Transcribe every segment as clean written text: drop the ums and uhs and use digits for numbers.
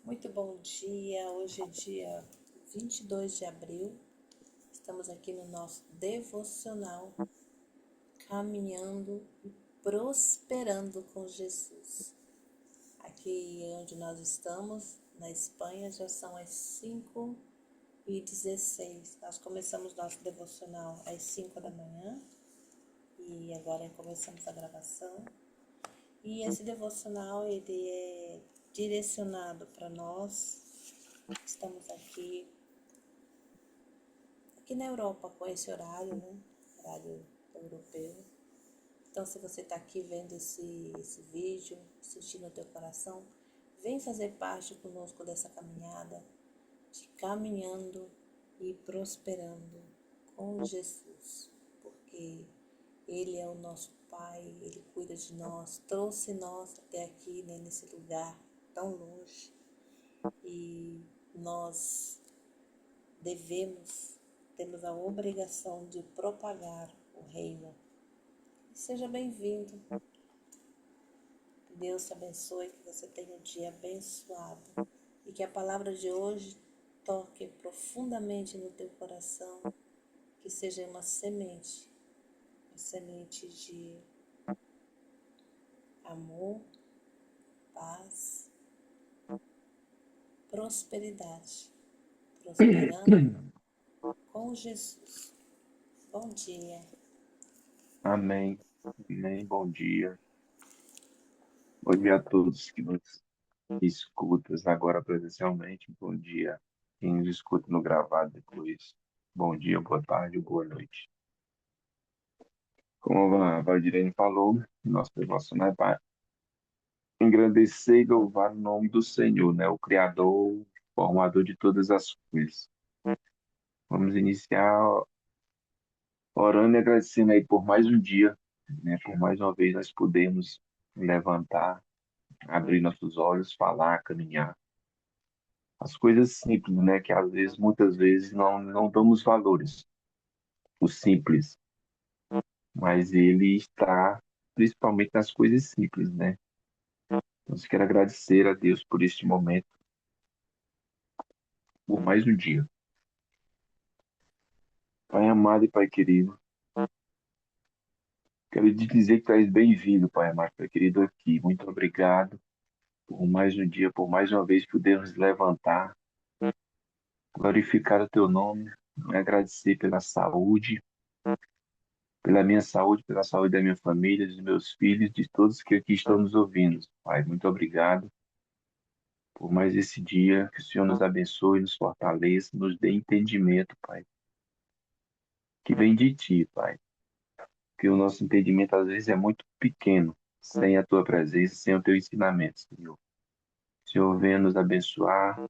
Muito bom dia, hoje é dia 22 de abril, estamos aqui no nosso devocional, caminhando e prosperando com Jesus. Aqui onde nós estamos, na Espanha, já são as 5h16. Nós começamos nosso devocional às 5 da manhã e agora começamos a gravação. E esse devocional, ele é direcionado para nós. Estamos aqui na Europa com esse horário, né? Horário europeu. Então, se você está aqui vendo esse vídeo, sentindo o teu coração, vem fazer parte conosco dessa caminhada, de caminhando e prosperando com Jesus, porque Ele é o nosso Pai, Ele cuida de nós, trouxe nós até aqui, né, nesse lugar tão longe, e nós temos a obrigação de propagar o reino. Seja bem-vindo. Que Deus te abençoe, que você tenha um dia abençoado e que a palavra de hoje toque profundamente no teu coração, que seja uma semente de amor, paz, prosperidade, prosperando com Jesus. Bom dia. Amém. Amém. Bom dia. Bom dia a todos que nos escutam agora presencialmente. Bom dia. Quem nos escuta no gravado depois. Bom dia, boa tarde, boa noite. Como a Valdirene falou, nosso devocional é para engrandecer e louvar o nome do Senhor, né? O Criador, formador de todas as coisas. Vamos iniciar orando e agradecendo aí por mais um dia, né? Por mais uma vez nós podemos levantar, abrir nossos olhos, falar, caminhar. As coisas simples, né? Que às vezes, muitas vezes, não damos valores. O simples. Mas ele está principalmente nas coisas simples, né? Então, eu quero agradecer a Deus por este momento, por mais um dia. Pai amado e Pai querido, quero te dizer que tu és bem-vindo, Pai amado, Pai querido, aqui. Muito obrigado por mais um dia, por mais uma vez podermos levantar, glorificar o teu nome, agradecer pela saúde, pela minha saúde, pela saúde da minha família, dos meus filhos, de todos que aqui estão nos ouvindo. Pai, muito obrigado por mais esse dia. Que o Senhor nos abençoe, nos fortaleça, nos dê entendimento, Pai, que vem de Ti, Pai. Que o nosso entendimento às vezes é muito pequeno, sem a Tua presença, sem o Teu ensinamento, Senhor. O Senhor venha nos abençoar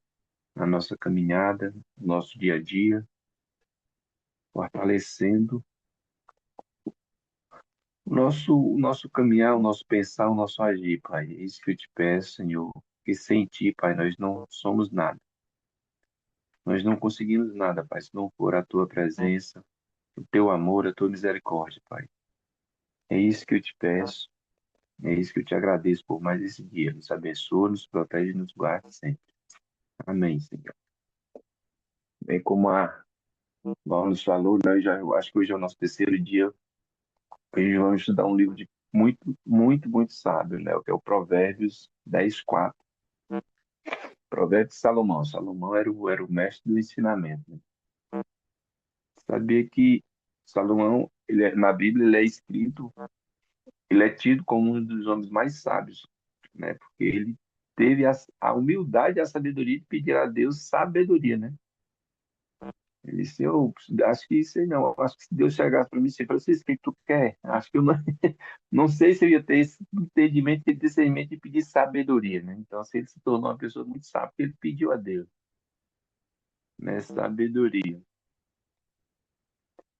na nossa caminhada, no nosso dia a dia, fortalecendo o nosso caminhar, o nosso pensar, o nosso agir, Pai. É isso que eu te peço, Senhor. Que sem Ti, Pai, nós não somos nada. Nós não conseguimos nada, Pai, se não for a Tua presença, o Teu amor, a Tua misericórdia, Pai. É isso que eu te peço. É isso que eu te agradeço por mais esse dia. Nos abençoa, nos protege e nos guarde sempre. Amém, Senhor. Bem como a Val nos falou, né, eu acho que hoje é o nosso terceiro dia. Hoje vamos estudar um livro de muito, muito, muito sábio, né? Que é o Provérbios 10:4. Provérbios de Salomão. Salomão era o mestre do ensinamento, né? Sabia que Salomão, na Bíblia, ele é escrito, ele é tido como um dos homens mais sábios, né? Porque ele teve a humildade e a sabedoria de pedir a Deus sabedoria, né? Ele disse, eu acho que isso aí não, eu acho que se Deus chegasse para mim e falasse, o que tu quer? Acho que eu não, não sei se eu ia ter esse entendimento, esse discernimento de pedir sabedoria, né? Então, se ele se tornou uma pessoa muito sábia, ele pediu a Deus, né? Sabedoria.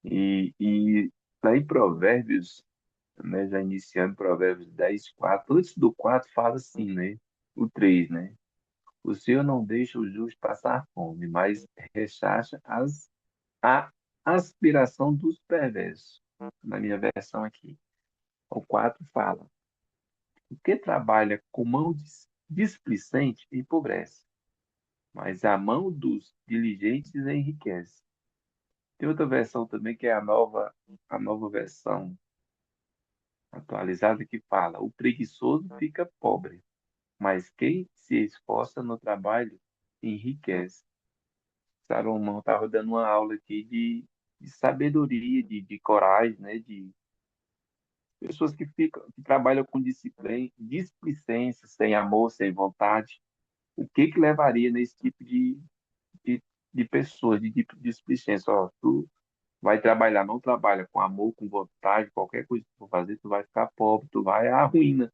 E lá em Provérbios, né? Já iniciando Provérbios 10:4, antes do 4 fala assim, né? O 3, né? O Senhor não deixa o justo passar fome, mas rechaça a aspiração dos perversos. Na minha versão aqui. O 4 fala: o que trabalha com mão displicente empobrece, mas a mão dos diligentes enriquece. Tem outra versão também que é a nova versão atualizada que fala: o preguiçoso fica pobre, mas quem se esforça no trabalho enriquece. Salomão estava dando uma aula aqui de sabedoria, de coragem, né? De pessoas que trabalham com disciplina, displicência, sem amor, sem vontade. O que levaria nesse tipo de, de pessoas, de displicência? Ó, tu vai trabalhar, não trabalha com amor, com vontade, qualquer coisa que tu for fazer, tu vai ficar pobre, tu vai à ruína.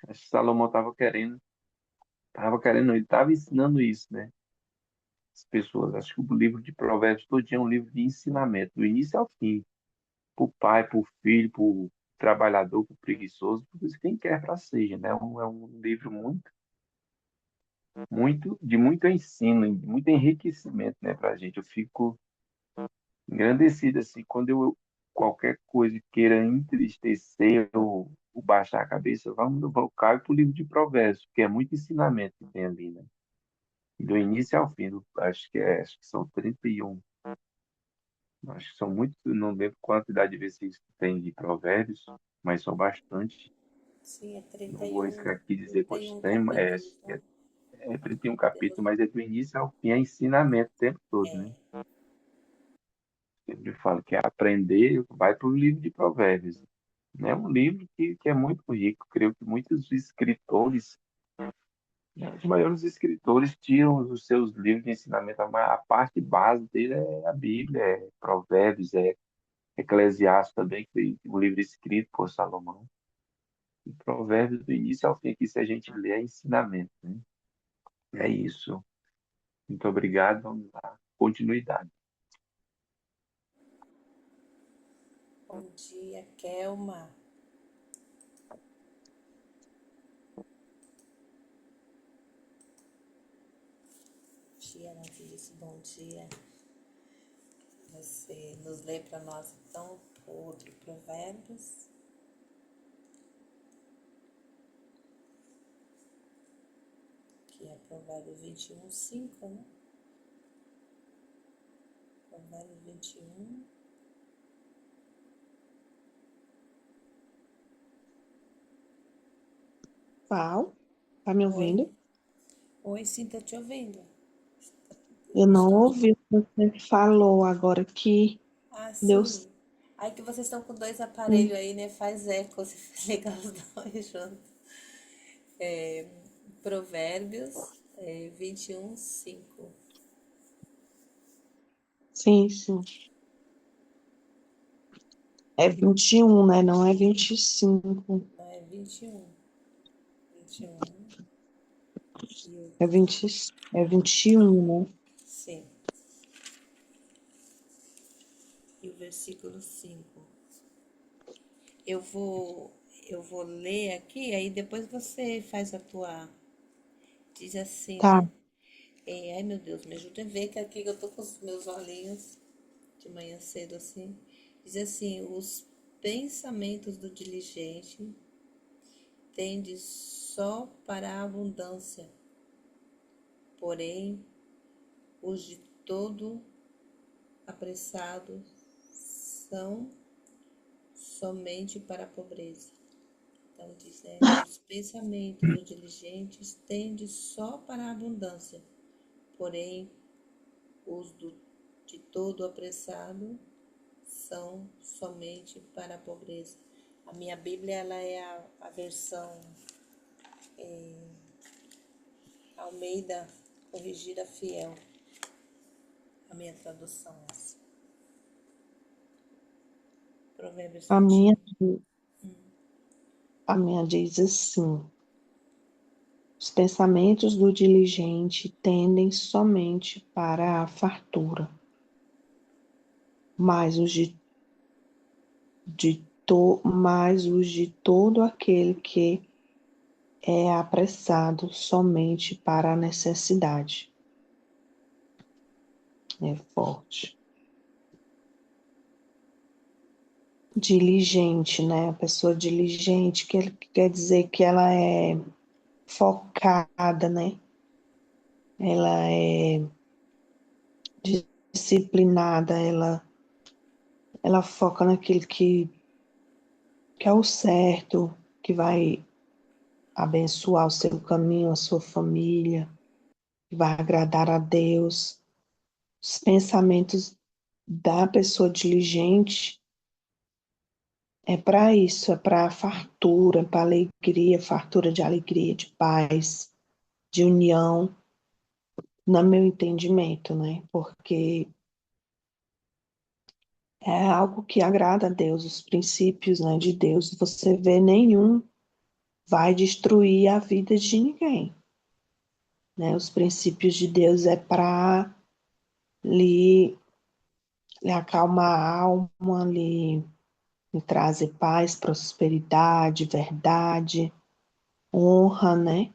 Acho que Salomão estava querendo, não, ele estava ensinando isso, né? As pessoas, acho que o livro de Provérbios todo dia é um livro de ensinamento, do início ao fim, para o pai, para o filho, para o trabalhador, para o preguiçoso, para quem quer para seja, né? É um livro de muito ensino, de muito enriquecimento, né, para a gente. Eu fico engrandecido assim quando eu qualquer coisa queira entristecer ou baixar a cabeça, vamos cair para o livro de Provérbios, porque é muito ensinamento que tem ali, né? Do início ao fim, acho que são 31. Acho que são muitos, não lembro quantidade de versículos que tem de Provérbios, mas são bastante. Sim, é Não vou aqui dizer trinta e quantos um tem, capítulos, acho que né? é 31 capítulos, Temos, mas é do início ao fim, é ensinamento o tempo todo, né? Sempre falo que é aprender, vai para o livro de Provérbios. É um livro que é muito rico. Creio que muitos escritores, né, os maiores escritores, tiram os seus livros de ensinamento. A parte base dele é a Bíblia, é Provérbios, é Eclesiastes também, que foi um livro escrito por Salomão. E Provérbios, do início ao fim, aqui, se a gente lê, é ensinamento, né? É isso. Muito obrigado. Vamos lá. Continuidade. bom dia, Kelma. Dia, Nadir, bom dia. Você nos lê para nós, então, outro Provérbios, que é Provérbios 21, 5, né? Provérbios 21. Qual? Tá me Oi, ouvindo? oi, sim, tô te ouvindo. Eu Eu não estou. ouvi o que você falou agora que Ah, deu sim. Aí que vocês estão com dois sim. aparelhos aí, né? Faz eco se ligar os dois juntos. Provérbios 21, 5. Sim, sim. É 21, né? Não é 25. Não, é 21. 21. E o, É 20, é 21, né? sim. E o versículo 5. Eu vou, eu vou ler aqui, aí depois você faz a tua. Diz assim, Tá. né? Ai, meu Deus, me ajuda a ver que aqui eu tô com os meus olhinhos de manhã cedo assim. Diz assim: os pensamentos do diligente tendem só para a abundância, porém os de todo apressado são somente para a pobreza. Então diz, né? Os pensamentos dos diligentes tendem só para a abundância, porém os de todo apressado são somente para a pobreza. A minha Bíblia ela é a versão Almeida Corrigida Fiel, a minha tradução é essa. Provérbios A 21. minha, a minha diz assim: os pensamentos do diligente tendem somente para a fartura, mas os de todo aquele que é apressado somente para a necessidade. É forte. Diligente, né? A pessoa diligente, que quer dizer que ela é focada, né? ela é disciplinada, ela foca naquilo que é o certo, que vai abençoar o seu caminho, a sua família, que vai agradar a Deus. Os pensamentos da pessoa diligente é para isso, é para fartura, para alegria, fartura de alegria, de paz, de união, no meu entendimento, né? Porque é algo que agrada a Deus, os princípios, né, de Deus. Você vê, nenhum vai destruir a vida de ninguém, né? Os princípios de Deus é para lhe, lhe acalmar a alma, lhe trazer paz, prosperidade, verdade, honra, né?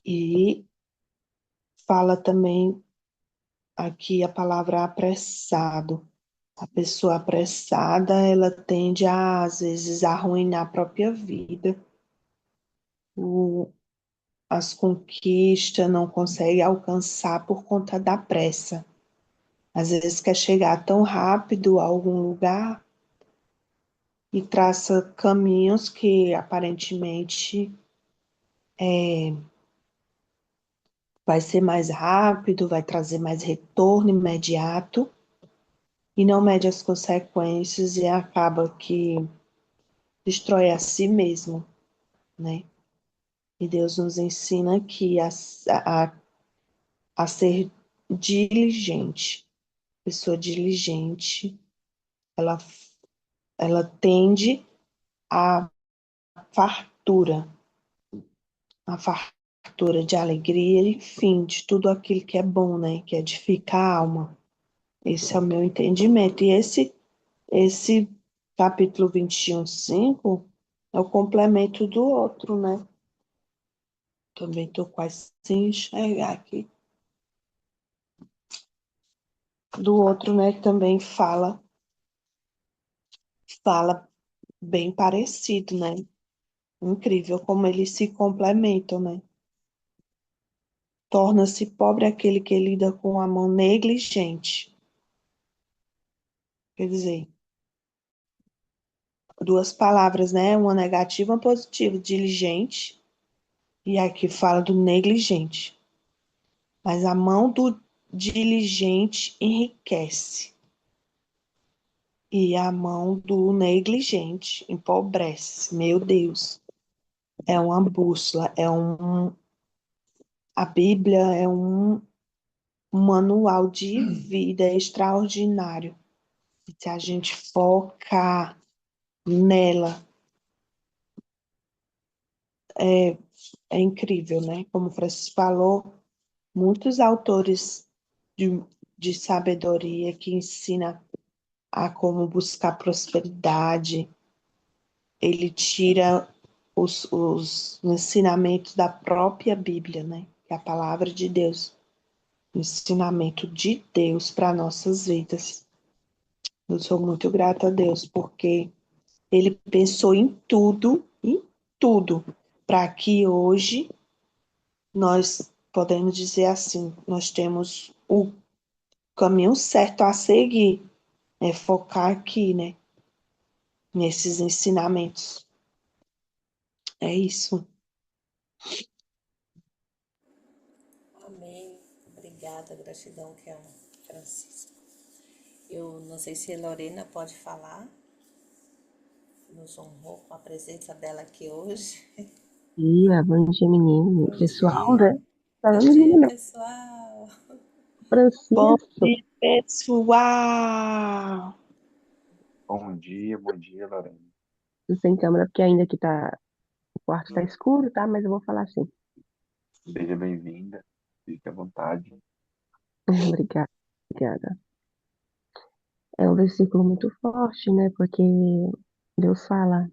E fala também aqui a palavra apressado. A pessoa apressada, ela tende a, às vezes, a arruinar a própria vida. As conquistas não consegue alcançar por conta da pressa. Às vezes quer chegar tão rápido a algum lugar e traça caminhos que aparentemente vai ser mais rápido, vai trazer mais retorno imediato e não mede as consequências e acaba que destrói a si mesmo, né? E Deus nos ensina aqui a ser diligente. Pessoa diligente, ela, ela tende à fartura, a fartura de alegria, enfim, de tudo aquilo que é bom, né? Que edifica a alma. Esse é o meu entendimento. E esse capítulo 21:5 é o complemento do outro, né? Também estou quase sem enxergar aqui. Do outro, né? Também fala bem parecido, né? Incrível como eles se complementam, né? Torna-se pobre aquele que lida com a mão negligente. Quer dizer, duas palavras, né? Uma negativa e uma positiva, diligente, e aqui fala do negligente. Mas a mão do diligente enriquece, e a mão do negligente empobrece. Meu Deus, é uma bússola, a Bíblia é um manual de vida extraordinário. E se a gente focar nela, é, é incrível, né? Como o Francis falou, muitos autores de sabedoria que ensina a como buscar prosperidade, ele tira os ensinamentos da própria Bíblia, né? Que é a palavra de Deus, o ensinamento de Deus para nossas vidas. Eu sou muito grata a Deus, porque Ele pensou em tudo, para que hoje nós podemos dizer assim, nós temos o caminho certo a seguir, é focar aqui, né, nesses ensinamentos. É isso. Amém. Obrigada, gratidão, que é a Francisco. Eu não sei se a Lorena pode falar, nos honrou com a presença dela aqui hoje. Bom dia, menino. Bom Pessoal, dia. né? Não, Bom menino, dia, não. pessoal. Bom Francisco. dia, pessoal! Bom dia, Lorena. Tô sem câmera, porque ainda aqui tá. O quarto tá escuro, tá? Mas eu vou falar assim. Seja bem-vinda, fique à vontade. Obrigada, obrigada. É um versículo muito forte, né? Porque Deus fala.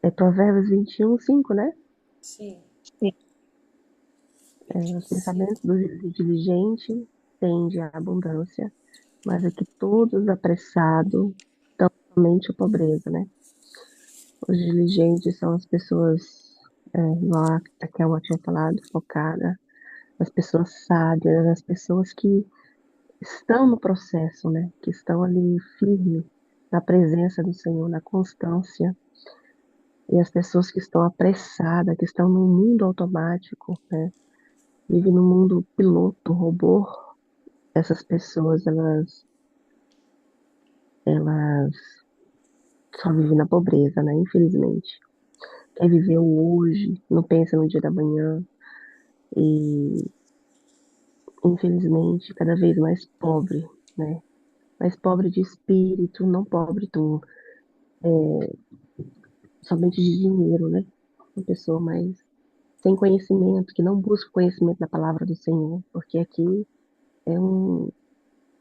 É Provérbios 21:5, né? Sim, Os 21:5. pensamentos do diligente tendem à abundância, mas é que todos apressados dão somente a pobreza, né? Os diligentes são as pessoas igual a Kelma tinha falado, focada nas pessoas sábias, nas pessoas que estão no processo, né? Que estão ali firme na presença do Senhor, na constância. E as pessoas que estão apressadas, que estão no mundo automático, né? Vivem no mundo piloto, robô. Essas pessoas, elas só vivem na pobreza, né? Infelizmente. Quer viver o hoje, não pensa no dia da manhã. E, infelizmente, cada vez mais pobre, né? Mais pobre de espírito, não pobre somente de dinheiro, né? Uma pessoa mais sem conhecimento, que não busca conhecimento da palavra do Senhor, porque aqui é um,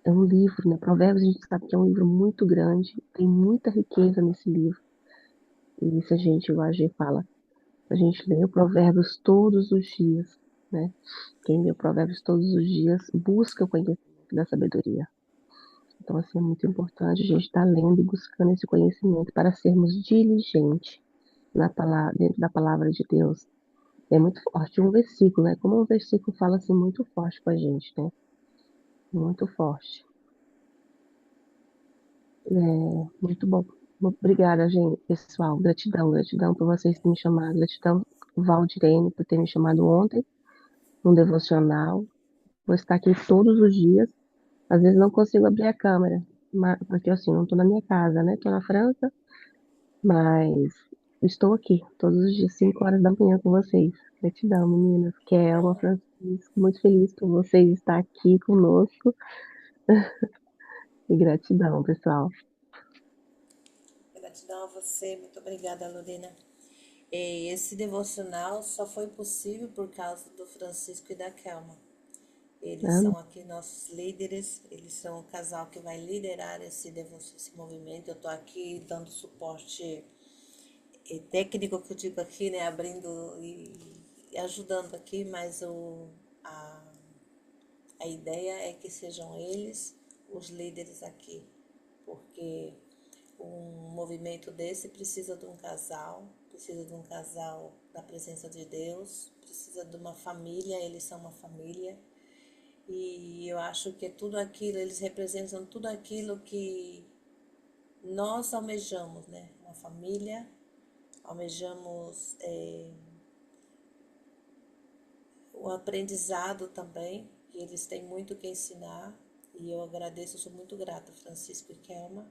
é um livro, né? Provérbios a gente sabe que é um livro muito grande, tem muita riqueza nesse livro. E se a gente, igual a G fala, a gente lê o Provérbios todos os dias, né? Quem lê o Provérbios todos os dias busca o conhecimento da sabedoria. Então, assim, é muito importante a gente estar lendo e buscando esse conhecimento para sermos diligentes dentro da palavra de Deus. É muito forte. Um versículo, né? Como um versículo fala assim muito forte com a gente, né? Muito forte. Muito bom. Obrigada, gente, pessoal. Gratidão, gratidão por vocês terem me chamado. Gratidão, Valdirene, por ter me chamado ontem, no devocional. Vou estar aqui todos os dias. Às vezes não consigo abrir a câmera, porque assim, não estou na minha casa, né? Estou na França, mas estou aqui todos os dias, 5 horas da manhã com vocês. Gratidão, meninas. Kelma, Francisco, muito feliz por vocês estar aqui conosco. E gratidão, pessoal. Gratidão a você, muito obrigada, Lorena. E esse devocional só foi possível por causa do Francisco e da Kelma. Eles Amém. são aqui nossos líderes, eles são o casal que vai liderar esse movimento. Eu estou aqui dando suporte técnico, que eu digo aqui, né, abrindo e ajudando aqui, mas a, a ideia é que sejam eles os líderes aqui, porque um movimento desse precisa de um casal na presença de Deus, precisa de uma família, eles são uma família. E eu acho que tudo aquilo, eles representam tudo aquilo que nós almejamos, né? Uma família, almejamos o aprendizado também, que eles têm muito que ensinar. E eu agradeço, sou muito grata, Francisco e Kelma.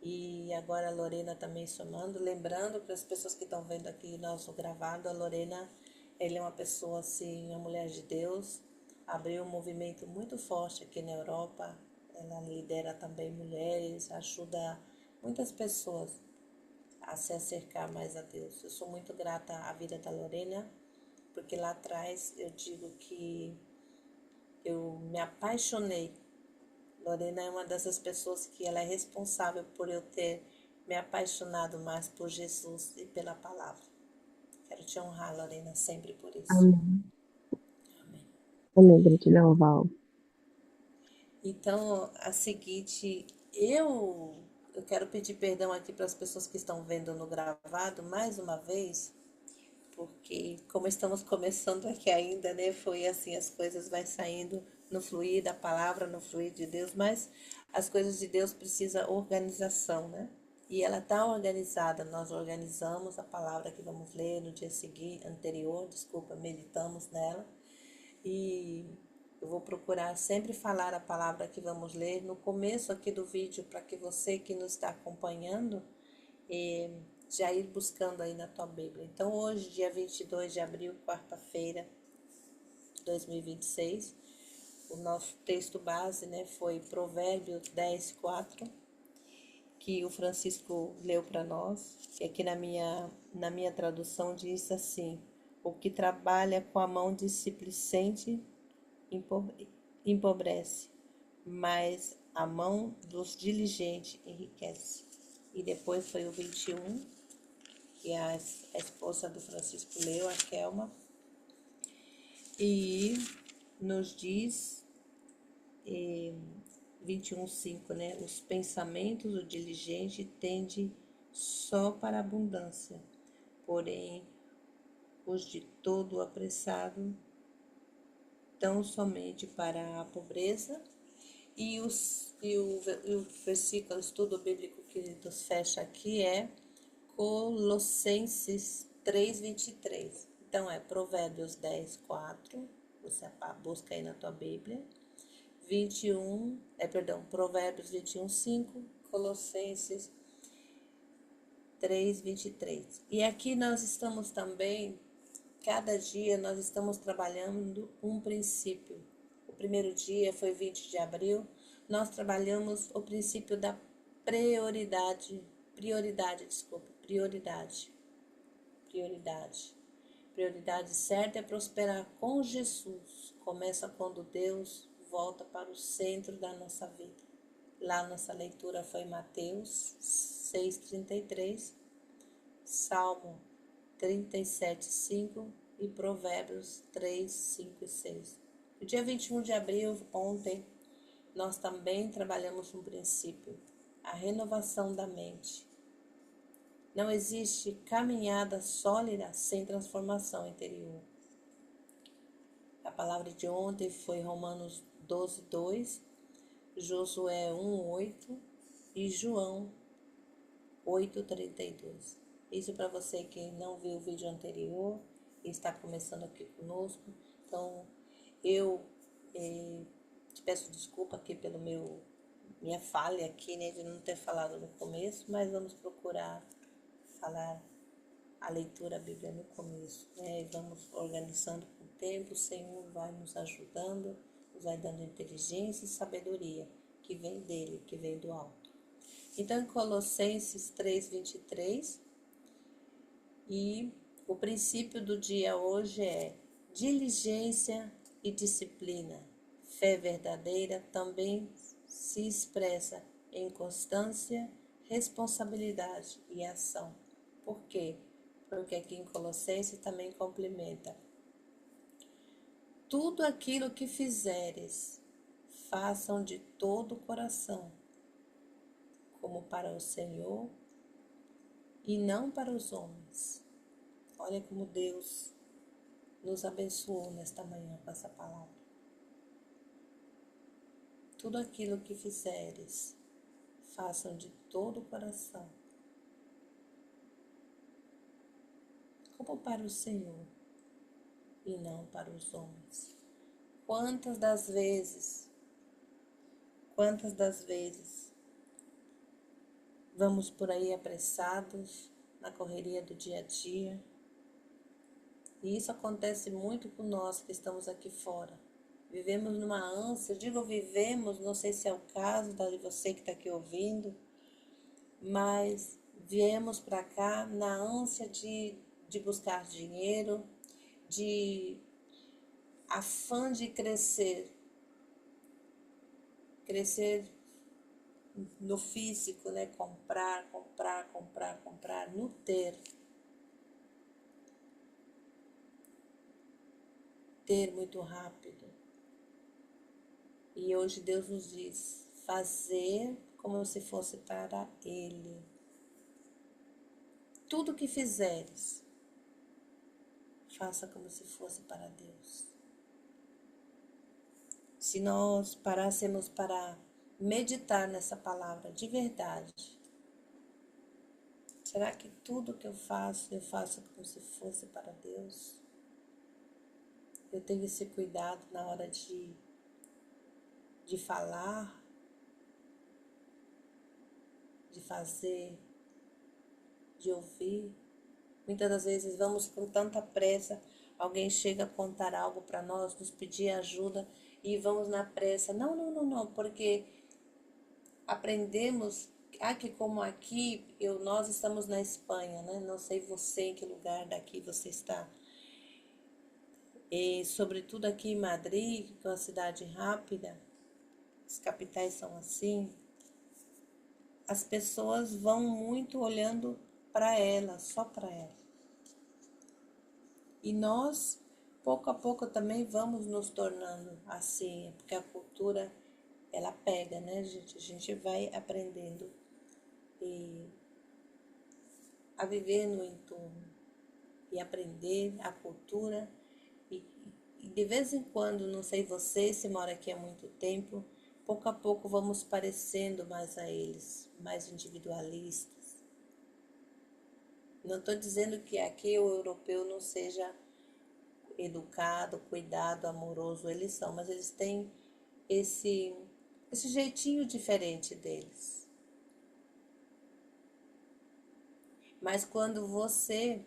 E agora a Lorena também somando, lembrando para as pessoas que estão vendo aqui nosso gravado, a Lorena, ela é uma pessoa assim, uma mulher de Deus, abriu um movimento muito forte aqui na Europa, ela lidera também mulheres, ajuda muitas pessoas a se acercar mais a Deus. Eu sou muito grata à vida da Lorena, porque lá atrás eu digo que eu me apaixonei. Lorena é uma dessas pessoas que ela é responsável por eu ter me apaixonado mais por Jesus e pela palavra. Quero te honrar, Lorena, sempre por isso. Amém. Amém. Amém. Gratidão, Val. Então, a seguinte, eu quero pedir perdão aqui para as pessoas que estão vendo no gravado mais uma vez, porque como estamos começando aqui ainda, né, foi assim, as coisas vai saindo no fluir da palavra, no fluir de Deus, mas as coisas de Deus precisam organização, né? E ela está organizada, nós organizamos a palavra que vamos ler no dia seguinte, anterior, desculpa, meditamos nela, e eu vou procurar sempre falar a palavra que vamos ler no começo aqui do vídeo, para que você que nos está acompanhando, já ir buscando aí na tua Bíblia. Então, hoje, dia 22 de abril, quarta-feira de 2026, o nosso texto base, né, foi Provérbios 10, 4, que o Francisco leu para nós. E aqui na minha tradução diz assim: o que trabalha com a mão displicente empobrece, mas a mão dos diligentes enriquece. E depois foi o 21, que a esposa do Francisco leu, a Kelma, e nos diz 21:5, né? Os pensamentos do diligente tendem só para a abundância, porém os de todo apressado, tão somente para a pobreza. E o versículo, estudo bíblico que nos fecha aqui é Colossenses 3:23. Então é Provérbios 10:4, você busca aí na tua Bíblia. Provérbios 21:5, Colossenses 3:23. E aqui nós estamos também, cada dia nós estamos trabalhando um princípio. O primeiro dia foi 20 de abril, nós trabalhamos o princípio da prioridade. Prioridade certa é prosperar com Jesus. Começa quando Deus volta para o centro da nossa vida. Lá nossa leitura foi Mateus 6:33, Salmo 37:5 e Provérbios 3:5 e 6. No dia 21 de abril, ontem, nós também trabalhamos um princípio, a renovação da mente. Não existe caminhada sólida sem transformação interior. A palavra de ontem foi Romanos 12:2, Josué 1:8 e João 8:32. Isso para você que não viu o vídeo anterior e está começando aqui conosco. Então, eu te peço desculpa aqui pelo minha falha aqui, né, de não ter falado no começo, mas vamos procurar falar a leitura da Bíblia no começo, né? E vamos organizando com o tempo, o Senhor vai nos ajudando, nos vai dando inteligência e sabedoria que vem dele, que vem do alto. Então, em Colossenses 3:23, e o princípio do dia hoje é diligência e disciplina. Fé verdadeira também se expressa em constância, responsabilidade e ação. Por quê? Porque aqui em Colossenses também complementa. Tudo aquilo que fizeres, façam de todo o coração, como para o Senhor e não para os homens. Olha como Deus nos abençoou nesta manhã com essa palavra. Tudo aquilo que fizeres, façam de todo o coração, como para o Senhor e não para os homens. Quantas das vezes vamos por aí apressados na correria do dia a dia, e isso acontece muito com nós que estamos aqui fora. Vivemos numa ânsia, vivemos, não sei se é o caso de você que está aqui ouvindo, mas viemos para cá na ânsia de buscar dinheiro, de afã de crescer no físico, né? Comprar, no ter muito rápido. E hoje Deus nos diz, fazer como se fosse para Ele. Tudo que fizeres, faça como se fosse para Deus. Se nós parássemos para meditar nessa palavra de verdade, será que tudo que eu faço como se fosse para Deus? Eu tenho esse cuidado na hora de falar, de fazer, de ouvir. Muitas das vezes vamos com tanta pressa, alguém chega a contar algo para nós, nos pedir ajuda e vamos na pressa. Não, porque aprendemos que como aqui, nós estamos na Espanha, né? Não sei você em que lugar daqui você está. E sobretudo aqui em Madrid, que é uma cidade rápida, as capitais são assim, as pessoas vão muito olhando para ela, só para ela. E nós, pouco a pouco, também vamos nos tornando assim, porque a cultura, ela pega, né, gente? A gente vai aprendendo a viver no entorno. e aprender a cultura. E, e de vez em quando, não sei você se mora aqui há muito tempo, pouco a pouco vamos parecendo mais a eles, mais individualistas. Não estou dizendo que aqui o europeu não seja educado, cuidado, amoroso, eles são, mas eles têm esse, esse jeitinho diferente deles. Mas quando você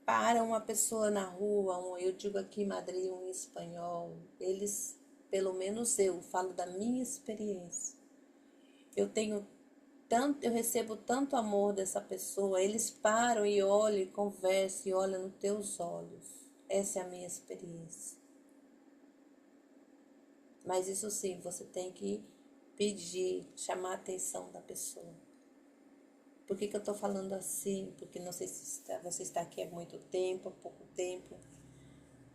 para uma pessoa na rua, eu digo aqui em Madrid, um espanhol, eles, pelo menos eu falo da minha experiência, eu recebo tanto amor dessa pessoa, eles param e olham e conversam e olham nos teus olhos. Essa é a minha experiência. Mas isso sim, você tem que pedir, chamar a atenção da pessoa. Por que eu estou falando assim? Porque não sei se você está aqui há muito tempo, há pouco tempo.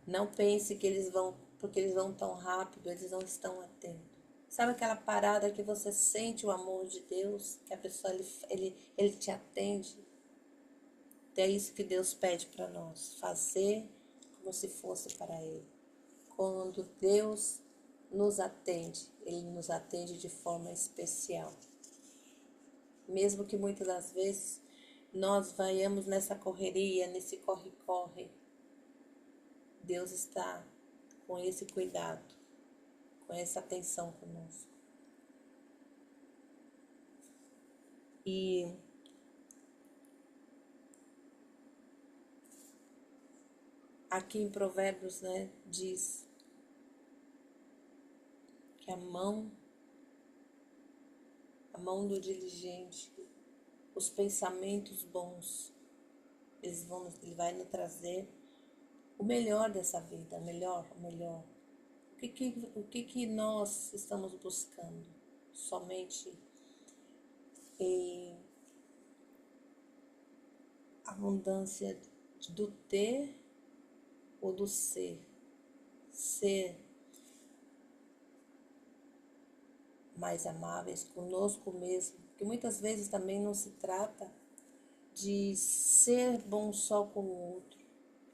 Não pense que eles vão, porque eles vão tão rápido, eles não estão atentos. Sabe aquela parada que você sente o amor de Deus, que a pessoa, ele te atende? É isso que Deus pede para nós, fazer como se fosse para Ele. Quando Deus nos atende, Ele nos atende de forma especial. Mesmo que muitas das vezes nós vayamos nessa correria, nesse corre-corre, Deus está com esse cuidado, com essa atenção conosco. E aqui em Provérbios, né, diz que a mão do diligente, os pensamentos bons, ele vai nos trazer o melhor dessa vida, o melhor. O que nós estamos buscando? Somente abundância do ter ou do ser? Ser mais amáveis conosco mesmo, que muitas vezes também não se trata de ser bom só com o outro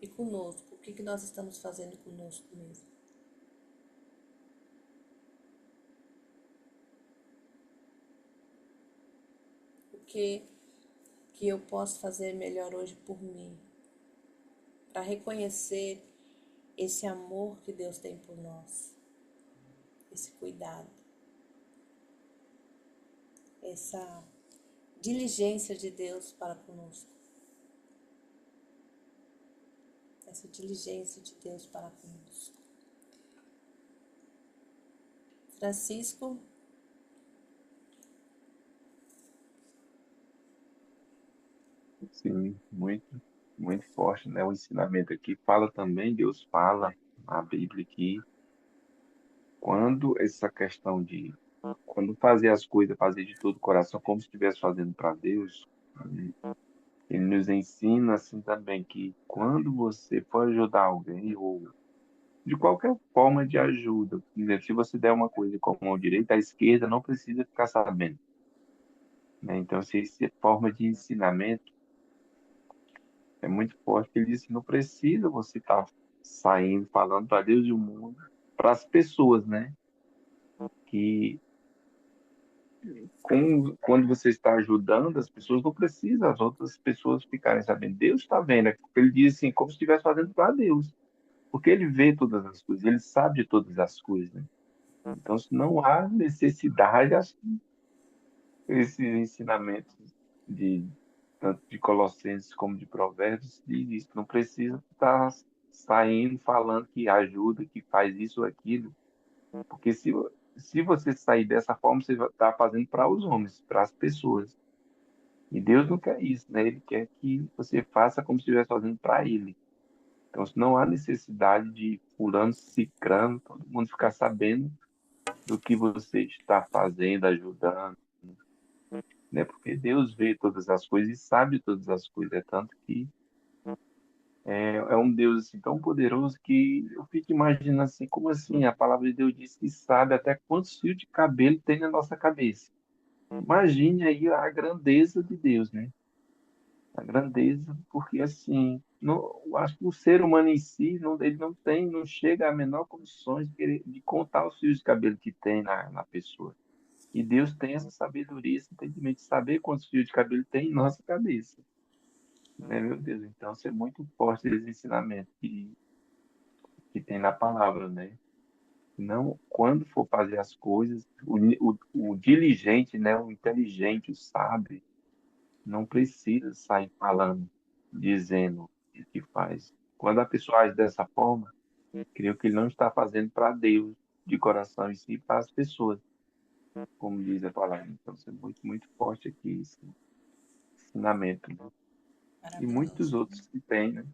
e conosco. O que nós estamos fazendo conosco mesmo? O que eu posso fazer melhor hoje por mim, para reconhecer esse amor que Deus tem por nós, esse cuidado, essa diligência de Deus para conosco, essa diligência de Deus para conosco. Francisco? Sim, muito, muito forte, né? O ensinamento aqui fala também, Deus fala na Bíblia que quando essa questão de quando fazer as coisas, fazer de todo o coração, como se estivesse fazendo para Deus, ele nos ensina assim também que quando você for ajudar alguém, ou de qualquer forma de ajuda, por exemplo, se você der uma coisa com a mão direita, a esquerda não precisa ficar sabendo, né? Então, se essa forma de ensinamento é muito forte, que ele diz que não precisa você estar saindo, falando para Deus e o mundo, para as pessoas, né? Que quando você está ajudando as pessoas, não precisa as outras pessoas ficarem sabendo. Deus está vendo. Ele diz assim, como se estivesse fazendo para Deus. Porque ele vê todas as coisas, ele sabe de todas as coisas, né? Então, se não há necessidade, acho que esses ensinamentos de tanto de Colossenses como de Provérbios diz isso. Não precisa estar saindo falando que ajuda, que faz isso ou aquilo. Porque se você sair dessa forma, você está fazendo para os homens, para as pessoas. E Deus não quer isso, né? Ele quer que você faça como se estivesse fazendo para Ele. Então, se não há necessidade de fulano, cicrano, todo mundo ficar sabendo do que você está fazendo, ajudando, né? Porque Deus vê todas as coisas e sabe todas as coisas. É tanto que é um Deus assim, tão poderoso que eu fico imaginando assim, como assim? A palavra de Deus diz que sabe até quantos fios de cabelo tem na nossa cabeça. Imagine aí a grandeza de Deus, né? A grandeza, porque assim, eu acho que o ser humano em si, ele não tem, não chega a menor condições de contar os fios de cabelo que tem na pessoa. E Deus tem essa sabedoria, esse entendimento de saber quantos fios de cabelo tem em nossa cabeça, né, meu Deus? Então, isso é muito forte esse ensinamento que tem na palavra, né? Não, quando for fazer as coisas, o diligente, né, o inteligente, o sábio, não precisa sair falando, dizendo o que faz. Quando a pessoa age dessa forma, creio que ele não está fazendo para Deus de coração e sim para as pessoas, como diz a palavra. Então, isso é muito, muito forte aqui, esse ensinamento, né? E muitos Maravilhoso. outros que tem, né?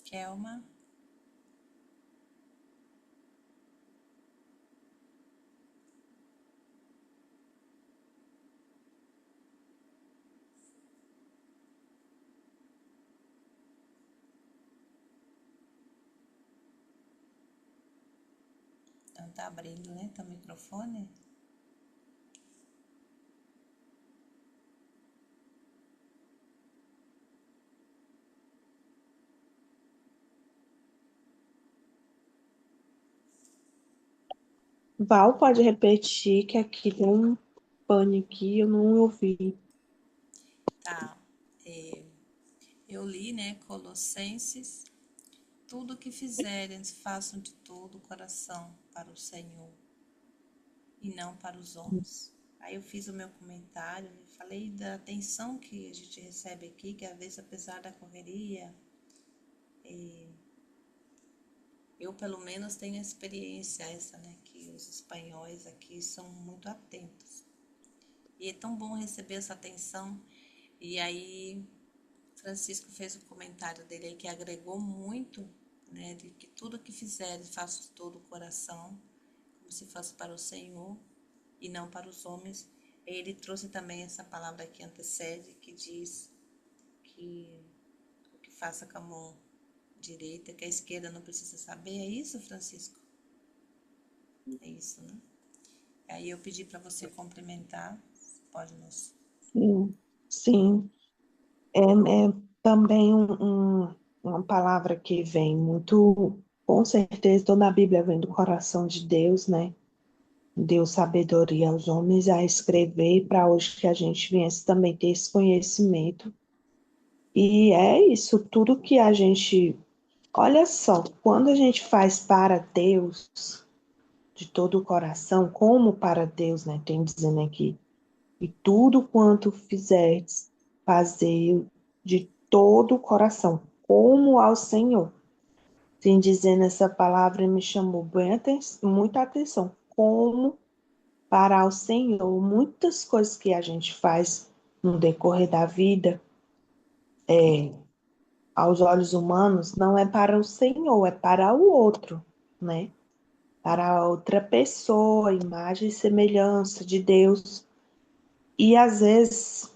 Kelma, não tá abrindo, né? Teu microfone? Val, pode repetir que aqui tem um pane aqui, eu não ouvi. Tá. Eu li, né? Colossenses. Tudo que fizerem, façam de todo o coração para o Senhor e não para os homens. Aí eu fiz o meu comentário e falei da atenção que a gente recebe aqui, que às vezes, apesar da correria, eu pelo menos tenho a experiência essa, né? Que os espanhóis aqui são muito atentos. E é tão bom receber essa atenção. E aí, Francisco fez um comentário dele aí que agregou muito, né? De que tudo que fizerem, faça de todo o coração, como se fosse para o Senhor e não para os homens. Ele trouxe também essa palavra que antecede, que diz que o que faça com a mão direita, que a esquerda não precisa saber. É isso, Francisco? É isso, né? Aí eu pedi para você complementar. Pode nos. Sim, sim. É também uma palavra que vem muito, com certeza, toda a Bíblia vem do coração de Deus, né? Deu sabedoria aos homens a escrever para hoje que a gente viesse também ter esse conhecimento. E é isso, tudo que a gente. Olha só, quando a gente faz para Deus, de todo o coração, como para Deus, né? Tem dizendo aqui. E tudo quanto fizerdes, fazei de todo o coração, como ao Senhor. Tem dizendo essa palavra me chamou bem muita atenção. Como para o Senhor. Muitas coisas que a gente faz no decorrer da vida, aos olhos humanos, não é para o Senhor, é para o outro, né? Para a outra pessoa, imagem e semelhança de Deus. E às vezes,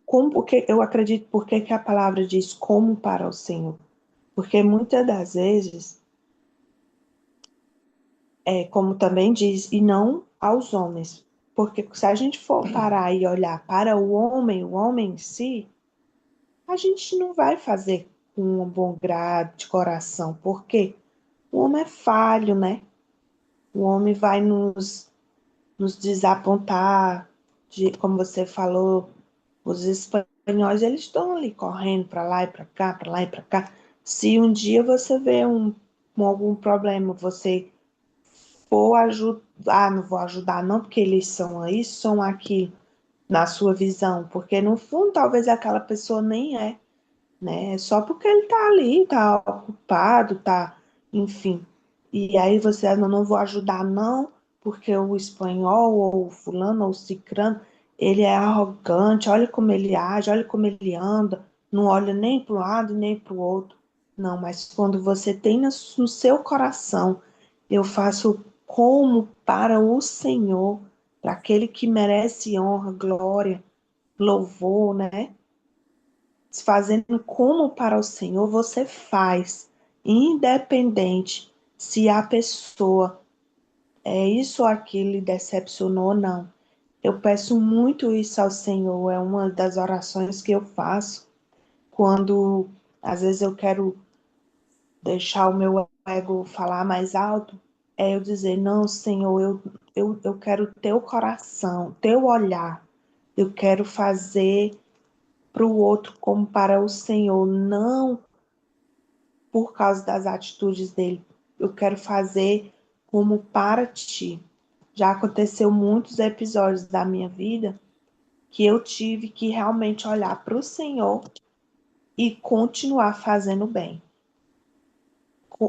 como porque eu acredito porque que a palavra diz como para o Senhor? Porque muitas das vezes, como também diz, e não aos homens. Porque se a gente for parar e olhar para o homem em si, a gente não vai fazer com um bom grado de coração, porque o homem é falho, né? O homem vai nos desapontar, como você falou, os espanhóis, eles estão ali correndo para lá e para cá, para lá e para cá. Se um dia você vê algum problema, você for ajudar, não vou ajudar não, porque eles são isso, são aquilo, na sua visão, porque no fundo talvez aquela pessoa nem é, né? É só porque ele tá ali, tá ocupado, tá, enfim. E aí você, não vou ajudar não, porque o espanhol, ou o fulano, ou o cicrano, ele é arrogante, olha como ele age, olha como ele anda, não olha nem para um lado nem para o outro. Não, mas quando você tem no seu coração, eu faço como para o Senhor, para aquele que merece honra, glória, louvor, né? Fazendo como para o Senhor, você faz, independente se a pessoa é isso ou aquilo lhe decepcionou ou não. Eu peço muito isso ao Senhor, é uma das orações que eu faço quando às vezes eu quero deixar o meu ego falar mais alto, é eu dizer, não, Senhor, eu quero teu coração, teu olhar, eu quero fazer para o outro como para o Senhor, não por causa das atitudes dele, eu quero fazer como para ti. Já aconteceu muitos episódios da minha vida que eu tive que realmente olhar para o Senhor e continuar fazendo bem.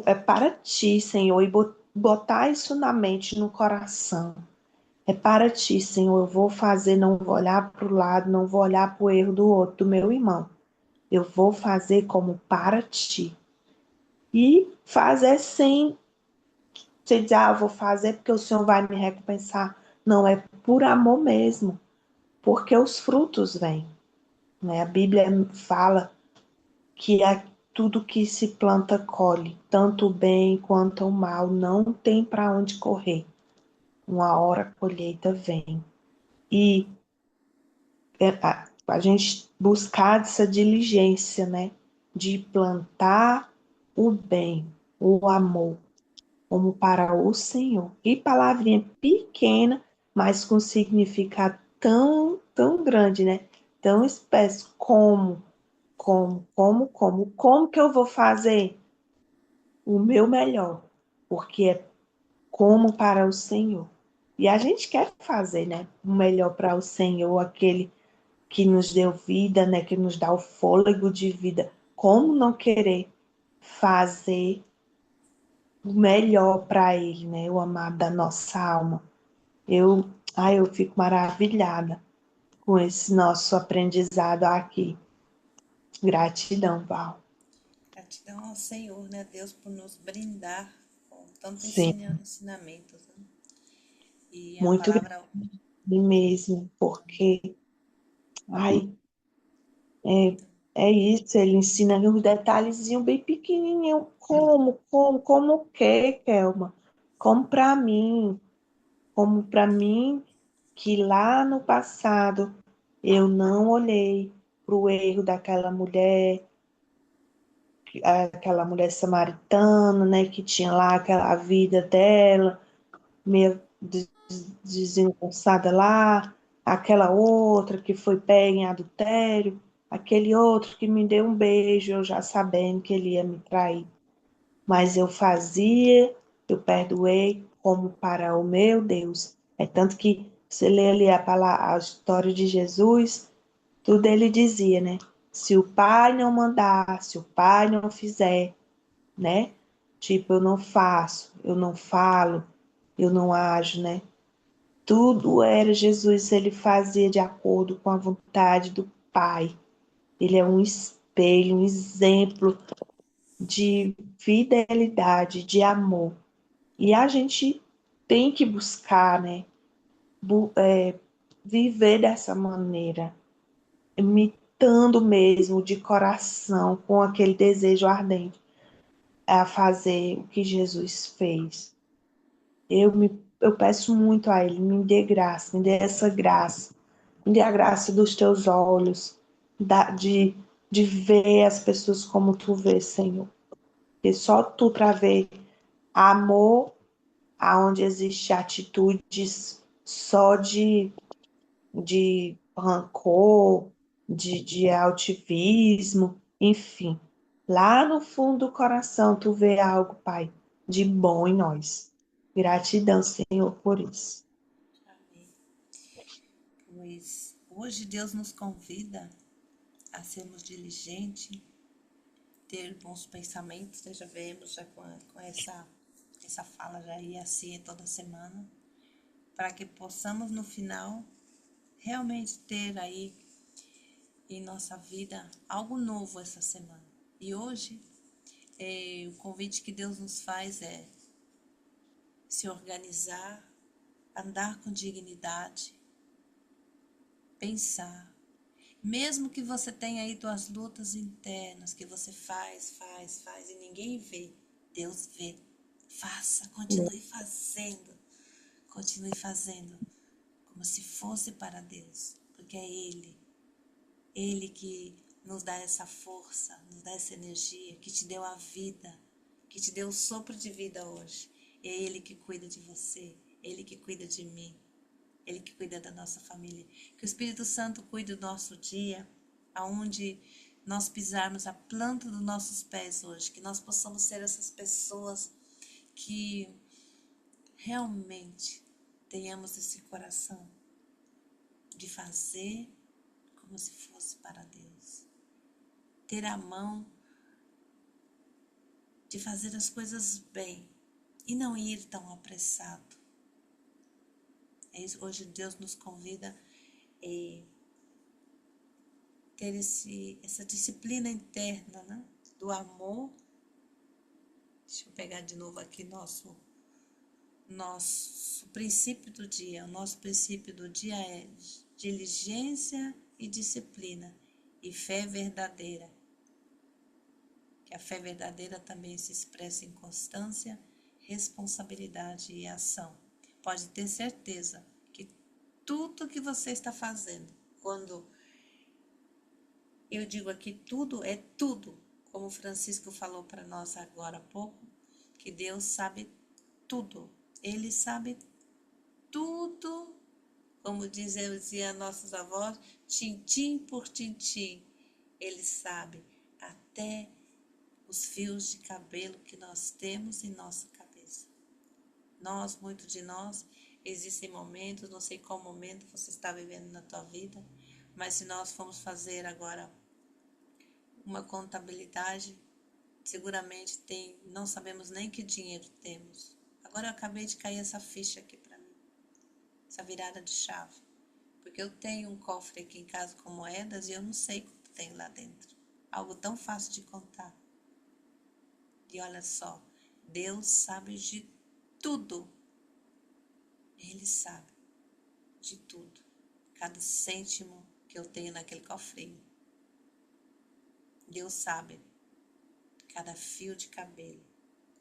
É para ti, Senhor, e botar isso na mente, no coração. É para ti, Senhor, eu vou fazer, não vou olhar para o lado, não vou olhar para o erro do outro, do meu irmão. Eu vou fazer como para ti. E fazer sem você dizer, eu vou fazer porque o Senhor vai me recompensar. Não, é por amor mesmo, porque os frutos vêm. Né? A Bíblia fala que é tudo que se planta colhe, tanto o bem quanto o mal, não tem para onde correr. Uma hora a colheita vem. E a gente buscar essa diligência, né? De plantar o bem, o amor, como para o Senhor. E palavrinha pequena, mas com significado tão grande, né? Tão espécie. Como que eu vou fazer o meu melhor? Porque é como para o Senhor. E a gente quer fazer, né? O melhor para o Senhor, aquele que nos deu vida, né? Que nos dá o fôlego de vida. Como não querer fazer o melhor para Ele, né? O amado da nossa alma. Eu fico maravilhada com esse nosso aprendizado aqui. Gratidão, Val. Gratidão ao Senhor, né, Deus, por nos brindar com tanto Sim, ensinamentos. Né? E a muito palavra, grande mesmo, porque ai, é, é isso, ele ensina uns detalhezinhos bem pequenininho. Como o quê, Kelma? Como para mim, que lá no passado eu não olhei para o erro daquela mulher, aquela mulher samaritana, né, que tinha lá aquela vida dela, meio desengonçada lá, aquela outra que foi pega em adultério, aquele outro que me deu um beijo, eu já sabendo que ele ia me trair. Mas eu fazia, eu perdoei como para o meu Deus. É tanto que você lê ali a história de Jesus, tudo ele dizia, né? Se o pai não mandar, se o pai não fizer, né? Tipo, eu não faço, eu não falo, eu não ajo, né? Tudo era Jesus, ele fazia de acordo com a vontade do Pai. Ele é um espelho, um exemplo de fidelidade, de amor. E a gente tem que buscar, né? Viver dessa maneira, imitando mesmo de coração, com aquele desejo ardente, a fazer o que Jesus fez. Eu peço muito a Ele, me dê graça, me dê essa graça, me dê a graça dos teus olhos, de ver as pessoas como tu vês, Senhor. Porque só tu para ver amor, aonde existe atitudes só de rancor, de altivismo, enfim. Lá no fundo do coração tu vê algo, Pai, de bom em nós. Gratidão, Senhor, por isso. pois hoje Deus nos convida a sermos diligentes, ter bons pensamentos, né? Já vemos já com essa fala já aí assim toda semana, para que possamos no final realmente ter aí em nossa vida algo novo essa semana. E hoje, o convite que Deus nos faz é se organizar, andar com dignidade, pensar. Mesmo que você tenha aí tuas lutas internas, que você faz e ninguém vê, Deus vê. Faça, continue fazendo, como se fosse para Deus, porque é Ele que nos dá essa força, nos dá essa energia, que te deu a vida, que te deu o sopro de vida hoje. É Ele que cuida de você, Ele que cuida de mim, Ele que cuida da nossa família. Que o Espírito Santo cuide do nosso dia, aonde nós pisarmos a planta dos nossos pés hoje, que nós possamos ser essas pessoas que realmente tenhamos esse coração de fazer como se fosse para Deus. Ter a mão de fazer as coisas bem e não ir tão apressado. É isso, hoje Deus nos convida a ter essa disciplina interna, né? Do amor. Deixa eu pegar de novo aqui nosso princípio do dia. O nosso princípio do dia é diligência e disciplina e fé verdadeira. Que a fé verdadeira também se expressa em constância, responsabilidade e ação. Pode ter certeza que tudo que você está fazendo, quando eu digo aqui tudo, é tudo, como o Francisco falou para nós agora há pouco, que Deus sabe tudo. Ele sabe tudo, como diziam nossos avós, tintim por tintim. Ele sabe até os fios de cabelo que nós temos em nossa cabeça. Muitos de nós, existem momentos, não sei qual momento você está vivendo na tua vida, mas se nós formos fazer agora uma contabilidade, seguramente não sabemos nem que dinheiro temos. Agora eu acabei de cair essa ficha aqui para mim, essa virada de chave, porque eu tenho um cofre aqui em casa com moedas e eu não sei quanto tem lá dentro. Algo tão fácil de contar. E olha só, Deus sabe de tudo. Ele sabe de tudo. Cada cêntimo que eu tenho naquele cofrinho. Deus sabe cada fio de cabelo.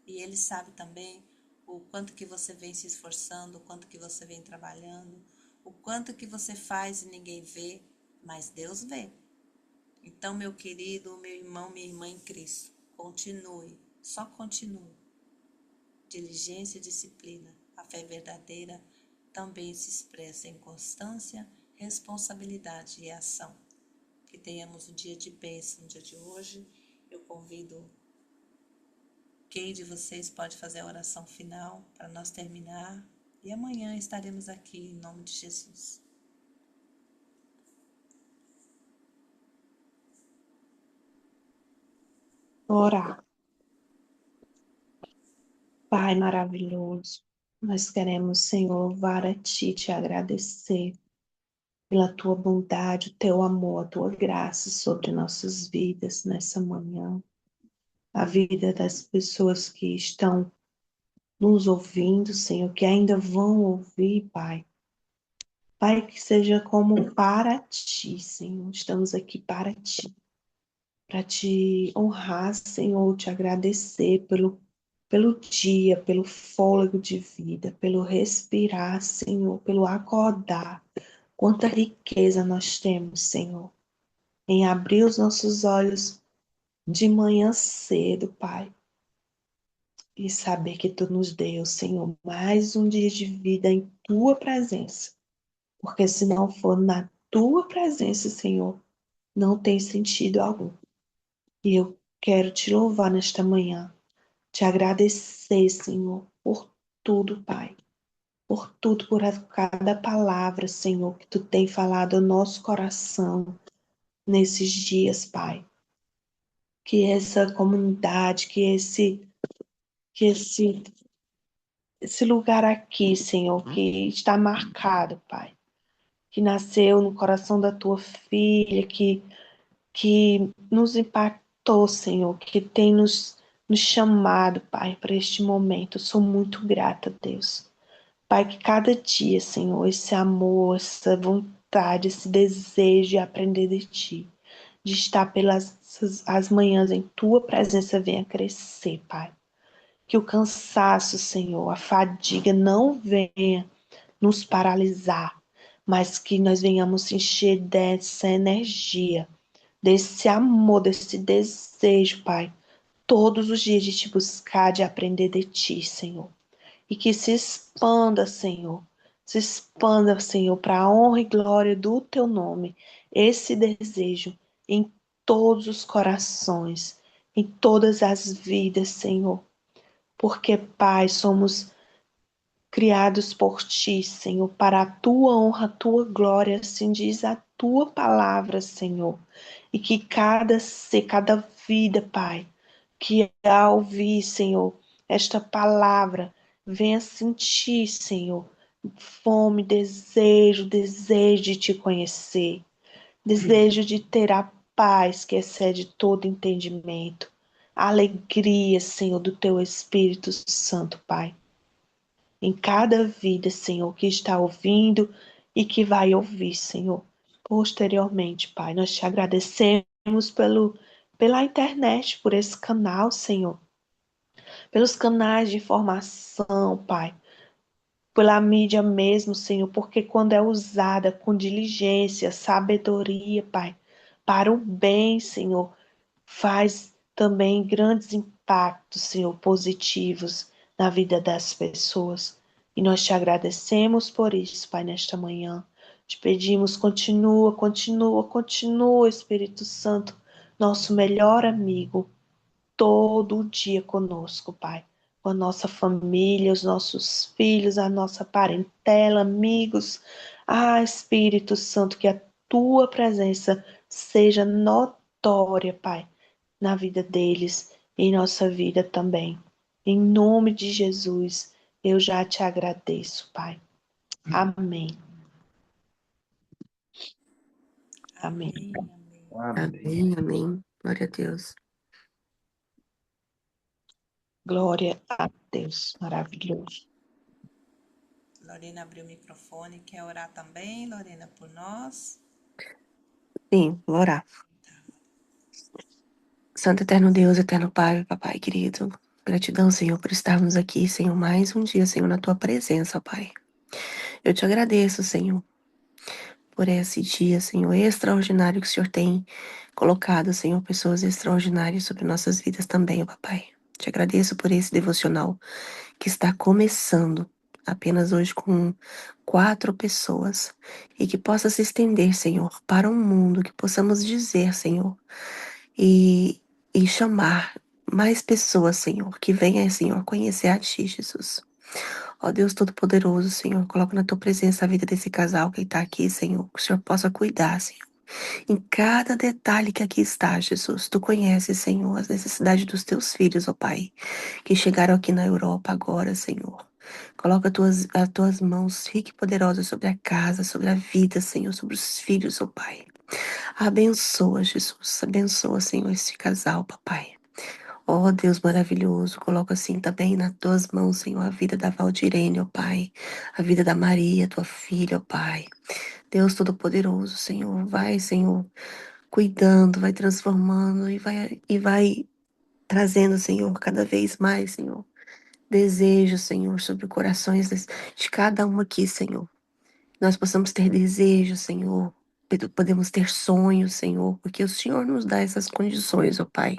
E Ele sabe também o quanto que você vem se esforçando, o quanto que você vem trabalhando, o quanto que você faz e ninguém vê, mas Deus vê. Então, meu querido, meu irmão, minha irmã em Cristo, continue. Só continue. Diligência e disciplina. A fé verdadeira também se expressa em constância, responsabilidade e ação. Que tenhamos um dia de bênção no dia de hoje. Eu convido quem de vocês pode fazer a oração final para nós terminar. E amanhã estaremos aqui em nome de Jesus. Orar. Pai maravilhoso, nós queremos, Senhor, louvar a Ti, te agradecer pela Tua bondade, o Teu amor, a Tua graça sobre nossas vidas nessa manhã. A vida das pessoas que estão nos ouvindo, Senhor, que ainda vão ouvir, Pai. Pai, que seja como para Ti, Senhor. Estamos aqui para Ti, para Te honrar, Senhor, te agradecer pelo dia, pelo fôlego de vida, pelo respirar, Senhor, pelo acordar. Quanta riqueza nós temos, Senhor, em abrir os nossos olhos de manhã cedo, Pai, e saber que Tu nos deu, Senhor, mais um dia de vida em Tua presença. Porque se não for na Tua presença, Senhor, não tem sentido algum. E eu quero Te louvar nesta manhã, te agradecer, Senhor, por tudo, Pai. Por tudo, por cada palavra, Senhor, que Tu tem falado ao nosso coração nesses dias, Pai. Que essa comunidade, que esse lugar aqui, Senhor, que está marcado, Pai, que nasceu no coração da Tua filha, que nos impactou, Senhor, que tem nos chamado, Pai, para este momento. Eu sou muito grata, Deus. Pai, que cada dia, Senhor, esse amor, essa vontade, esse desejo de aprender de Ti, de estar pelas as manhãs em Tua presença venha crescer, Pai. Que o cansaço, Senhor, a fadiga não venha nos paralisar, mas que nós venhamos encher dessa energia, desse amor, desse desejo, Pai, todos os dias de te buscar, de aprender de ti, Senhor. E que se expanda, Senhor. Se expanda, Senhor, para a honra e glória do teu nome. Esse desejo em todos os corações, em todas as vidas, Senhor. Porque, Pai, somos criados por ti, Senhor, para a tua honra, a tua glória, assim diz a tua palavra, Senhor. E que cada ser, cada vida, Pai, que ao ouvir, Senhor, esta palavra, venha sentir, Senhor, fome, desejo de te conhecer, desejo de ter a paz que excede todo entendimento, a alegria, Senhor, do teu Espírito Santo, Pai, em cada vida, Senhor, que está ouvindo e que vai ouvir, Senhor, posteriormente, Pai. Nós te agradecemos pela internet, por esse canal, Senhor, pelos canais de informação, Pai, pela mídia mesmo, Senhor, porque quando é usada com diligência, sabedoria, Pai, para o bem, Senhor, faz também grandes impactos, Senhor, positivos na vida das pessoas. E nós te agradecemos por isso, Pai, nesta manhã. Te pedimos, continua, continua, continua, Espírito Santo, nosso melhor amigo, todo dia conosco, Pai. Com a nossa família, os nossos filhos, a nossa parentela, amigos. Ah, Espírito Santo, que a tua presença seja notória, Pai, na vida deles e em nossa vida também. Em nome de Jesus, eu já te agradeço, Pai. Amém. Amém. Amém, amém. Amém. Amém, amém. Glória a Deus. Glória a Deus. Maravilhoso. Lorena abriu o microfone. Quer orar também, Lorena, por nós? Sim, vou orar. Santo eterno Deus, eterno Pai, papai querido. Gratidão, Senhor, por estarmos aqui, Senhor, mais um dia, Senhor, na tua presença, Pai. Eu te agradeço, Senhor, por esse dia, Senhor, extraordinário que o Senhor tem colocado, Senhor, pessoas extraordinárias sobre nossas vidas também, ó papai. Te agradeço por esse devocional que está começando apenas hoje com 4 pessoas e que possa se estender, Senhor, para o mundo, que possamos dizer, Senhor, e chamar mais pessoas, Senhor, que venham, Senhor, conhecer a Ti, Jesus. Ó Deus Todo-Poderoso, Senhor, coloca na Tua presença a vida desse casal que está aqui, Senhor, que o Senhor possa cuidar, Senhor. Em cada detalhe que aqui está, Jesus, Tu conheces, Senhor, as necessidades dos Teus filhos, ó Pai, que chegaram aqui na Europa agora, Senhor. Coloca as tuas mãos ricas e poderosas sobre a casa, sobre a vida, Senhor, sobre os filhos, ó Pai. Abençoa, Jesus, abençoa, Senhor, este casal, papai. Ó Deus maravilhoso, coloca assim também nas tuas mãos, Senhor, a vida da Valdirene, ó Pai, a vida da Maria, tua filha, ó Pai. Deus Todo-Poderoso, Senhor, vai, Senhor, cuidando, vai transformando e vai trazendo, Senhor, cada vez mais, Senhor, desejo, Senhor, sobre os corações de cada um aqui, Senhor. Nós possamos ter desejo, Senhor, podemos ter sonhos, Senhor, porque o Senhor nos dá essas condições, ó Pai.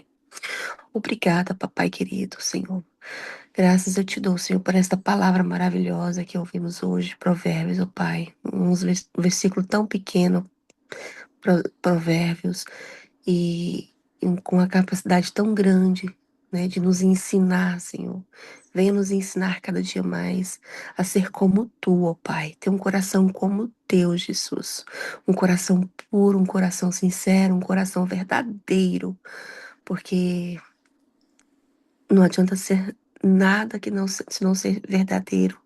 Obrigada, papai querido, Senhor. Graças eu te dou, Senhor, por esta palavra maravilhosa que ouvimos hoje, Provérbios, ó Pai. Um versículo tão pequeno, Provérbios, e com a capacidade tão grande, né, de nos ensinar, Senhor. Venha nos ensinar cada dia mais a ser como Tu, ó Pai. Ter um coração como o Teu, Jesus. Um coração puro, um coração sincero, um coração verdadeiro. Porque não adianta ser nada que não, se não ser verdadeiro.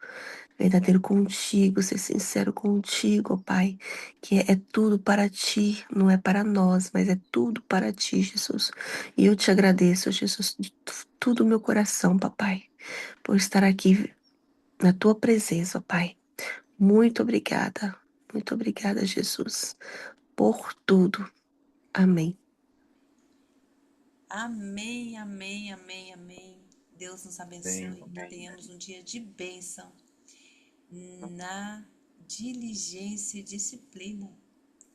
Verdadeiro contigo, ser sincero contigo, ó Pai, que é tudo para ti, não é para nós, mas é tudo para ti, Jesus. E eu te agradeço, Jesus, de todo o meu coração, papai, por estar aqui na tua presença, ó Pai. Muito obrigada, Jesus, por tudo. Amém. Amém, amém, amém, amém. Deus nos Amém. abençoe, que Amém. tenhamos um dia de bênção na diligência e disciplina.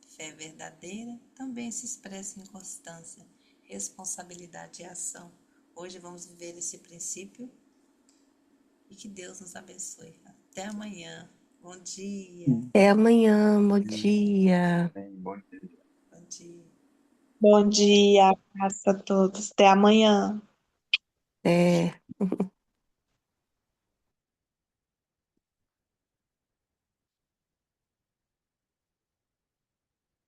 Fé verdadeira também se expressa em constância, responsabilidade e ação. Hoje vamos viver esse princípio e que Deus nos abençoe. Até amanhã. Bom dia. Até amanhã, bom dia. Bom dia. Bom dia. Bom dia, abraço a todos. Até amanhã. É.